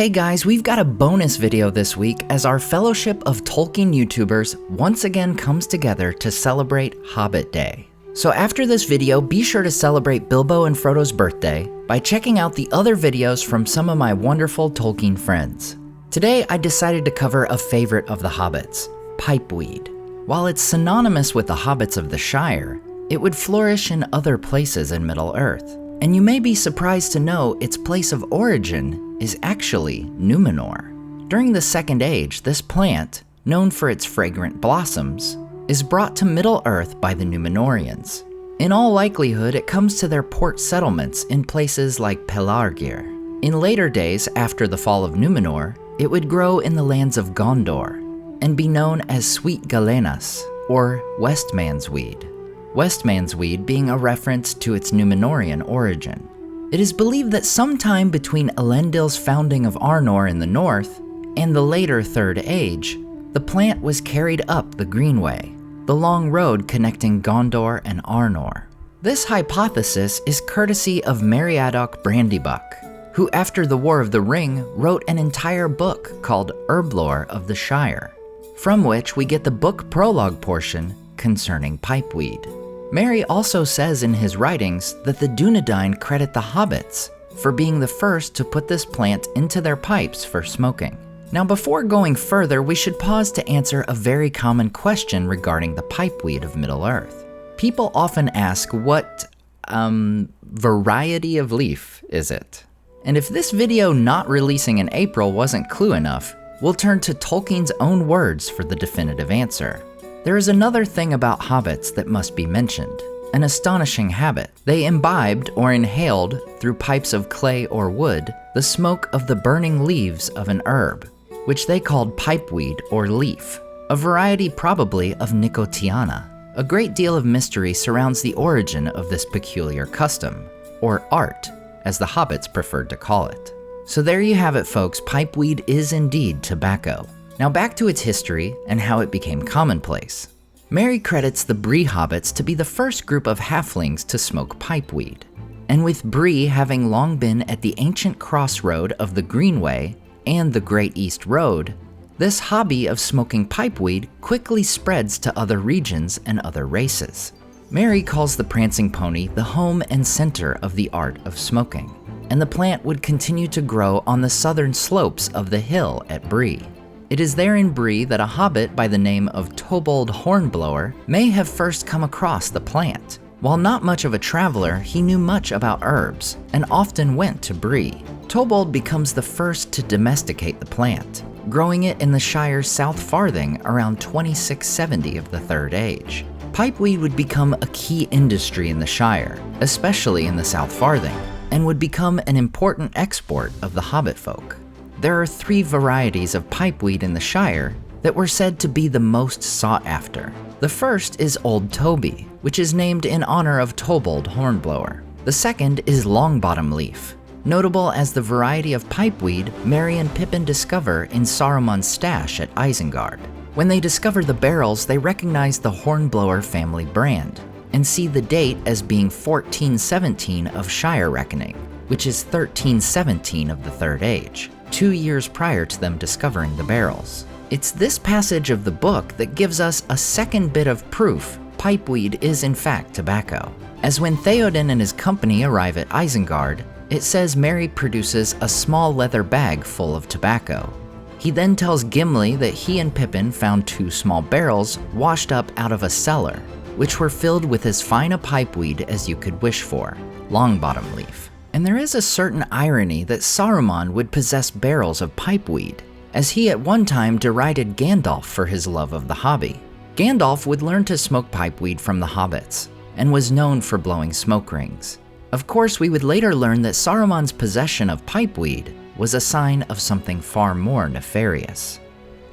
Hey guys, we've got a bonus video this week as our Fellowship of Tolkien YouTubers once again comes together to celebrate Hobbit Day. So after this video, be sure to celebrate Bilbo and Frodo's birthday by checking out the other videos from some of my wonderful Tolkien friends. Today, I decided to cover a favorite of the Hobbits, Pipeweed. While it's synonymous with the Hobbits of the Shire, it would flourish in other places in Middle-earth. And you may be surprised to know its place of origin is actually Numenor. During the Second Age, this plant, known for its fragrant blossoms, is brought to Middle-earth by the Númenóreans. In all likelihood, it comes to their port settlements in places like Pelargir. In later days, after the fall of Numenor, it would grow in the lands of Gondor and be known as Sweet Galenas, or Westman's Weed. Westman's Weed being a reference to its Númenórean origin. It is believed that sometime between Elendil's founding of Arnor in the north and the later Third Age, the plant was carried up the Greenway, the long road connecting Gondor and Arnor. This hypothesis is courtesy of Meriadoc Brandybuck, who after the War of the Ring wrote an entire book called Herblore of the Shire, from which we get the book prologue portion concerning Pipeweed. Merry also says in his writings that the Dunedain credit the hobbits for being the first to put this plant into their pipes for smoking. Now before going further, we should pause to answer a very common question regarding the pipeweed of Middle-earth. People often ask what, variety of leaf is it? And if this video not releasing in April wasn't clue enough, we'll turn to Tolkien's own words for the definitive answer. There is another thing about hobbits that must be mentioned, an astonishing habit. They imbibed or inhaled through pipes of clay or wood the smoke of the burning leaves of an herb, which they called pipeweed or leaf, a variety probably of Nicotiana. A great deal of mystery surrounds the origin of this peculiar custom, or art, as the hobbits preferred to call it. So there you have it, folks, pipeweed is indeed tobacco. Now back to its history and how it became commonplace. Merry credits the Bree hobbits to be the first group of halflings to smoke pipeweed. And with Bree having long been at the ancient crossroad of the Greenway and the Great East Road, this hobby of smoking pipeweed quickly spreads to other regions and other races. Merry calls the prancing pony the home and center of the art of smoking, and the plant would continue to grow on the southern slopes of the hill at Bree. It is there in Bree that a hobbit by the name of Tobold Hornblower may have first come across the plant. While not much of a traveler, he knew much about herbs and often went to Bree. Tobold becomes the first to domesticate the plant, growing it in the Shire's South Farthing around 2670 of the Third Age. Pipeweed would become a key industry in the Shire, especially in the South Farthing, and would become an important export of the Hobbit folk. There are 3 varieties of pipeweed in the Shire that were said to be the most sought after. The first is Old Toby, which is named in honor of Tobold Hornblower. The second is Longbottom Leaf, notable as the variety of pipeweed Merry and Pippin discover in Saruman's stash at Isengard. When they discover the barrels, they recognize the Hornblower family brand and see the date as being 1417 of Shire reckoning, which is 1317 of the Third Age. 2 years prior to them discovering the barrels. It's this passage of the book that gives us a second bit of proof pipeweed is in fact tobacco. As when Theoden and his company arrive at Isengard, it says Merry produces a small leather bag full of tobacco. He then tells Gimli that he and Pippin found 2 small barrels washed up out of a cellar, which were filled with as fine a pipeweed as you could wish for, Longbottom Leaf. And there is a certain irony that Saruman would possess barrels of pipeweed, as he at one time derided Gandalf for his love of the hobby. Gandalf would learn to smoke pipeweed from the hobbits, and was known for blowing smoke rings. Of course, we would later learn that Saruman's possession of pipeweed was a sign of something far more nefarious.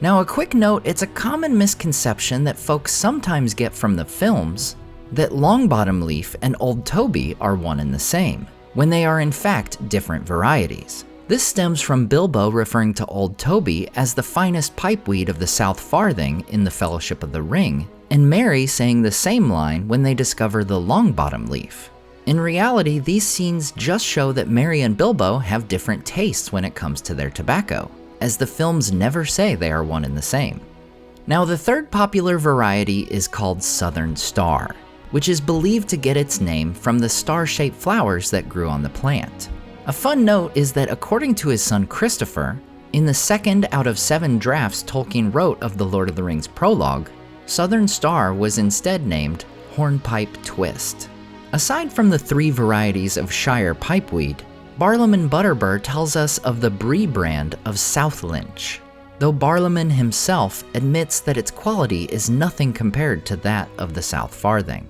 Now a quick note, it's a common misconception that folks sometimes get from the films that Longbottom Leaf and Old Toby are one and the same, when they are in fact different varieties. This stems from Bilbo referring to Old Toby as the finest pipeweed of the South Farthing in the Fellowship of the Ring, and Merry saying the same line when they discover the Longbottom Leaf. In reality, these scenes just show that Merry and Bilbo have different tastes when it comes to their tobacco, as the films never say they are one and the same. Now, the third popular variety is called Southern Star, which is believed to get its name from the star-shaped flowers that grew on the plant. A fun note is that according to his son Christopher, in the 2nd out of 7 drafts Tolkien wrote of the Lord of the Rings prologue, Southern Star was instead named Hornpipe Twist. Aside from the 3 varieties of Shire pipeweed, Barlaam Butterbur tells us of the Bree brand of South Lynch, though Barlaam himself admits that its quality is nothing compared to that of the South Farthing.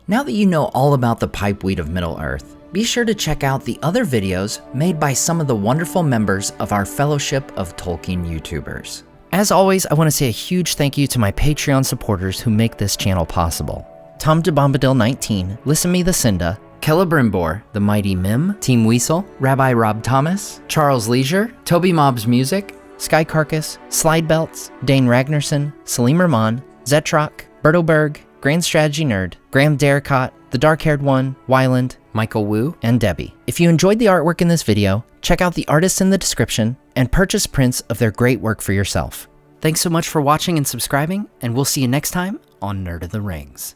Now that you know all about the pipeweed of Middle-earth, be sure to check out the other videos made by some of the wonderful members of our Fellowship of Tolkien YouTubers. As always, I want to say a huge thank you to my Patreon supporters who make this channel possible. Tom DeBombadil 19, Listen Me the Cinda, Celebrimbor, The Mighty Mim, Team Weasel, Rabbi Rob Thomas, Charles Leisure, Toby Mob's Music, Sky Carcass, Slide Belts, Dane Ragnarsson, Salim Rahman, Zetrock, Berto Berg, Grand Strategy Nerd, Graham Darricott, The Dark-Haired One, Wyland, Michael Wu, and Debbie. If you enjoyed the artwork in this video, check out the artists in the description and purchase prints of their great work for yourself. Thanks so much for watching and subscribing, and we'll see you next time on Nerd of the Rings.